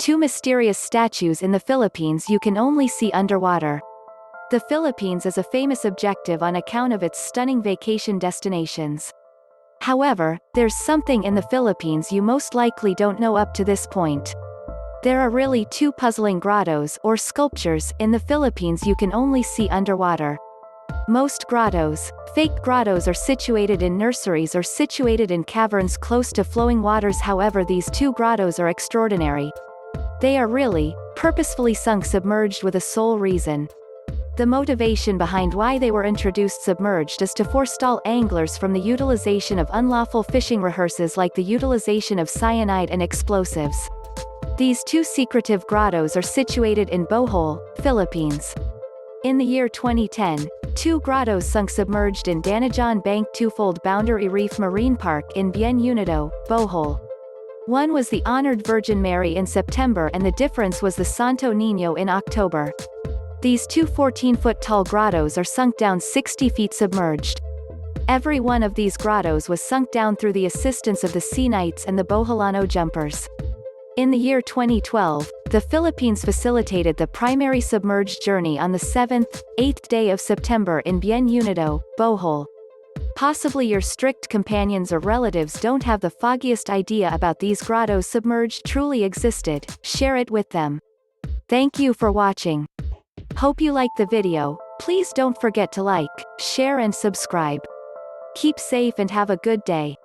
two mysterious statues in the Philippines you can only see underwater. The Philippines is a famous objective on account of its stunning vacation destinations. However, there's something in the Philippines you most likely don't know up to this point. There are really two puzzling grottos or sculptures in the Philippines you can only see underwater. Most grottos, fake grottos, are situated in nurseries or situated in caverns close to flowing waters. However, these two grottos are extraordinary. They are really, purposefully sunk submerged with a sole reason. The motivation behind why they were introduced submerged is to forestall anglers from the utilization of unlawful fishing resources like the utilization of cyanide and explosives. These two secretive grottos are situated in Bohol, Philippines. In the year 2010, two grottos sunk submerged in Danajon Bank Twofold Boundary Reef Marine Park in Bien Unido, Bohol. One was the Honored Virgin Mary in September and the difference was the Santo Niño in October. These two 14-foot tall grottos are sunk down 60 feet submerged. Every one of these grottos was sunk down through the assistance of the Sea Knights and the Boholano Jumpers. In the year 2012, the Philippines facilitated the primary submerged journey on the 7th, 8th day of September in Bien Unido, Bohol. Possibly your strict companions or relatives don't have the foggiest idea about these grottos submerged truly existed. Share it with them. Thank you for watching. Hope you liked the video. Please don't forget to like, share and subscribe. Keep safe and have a good day.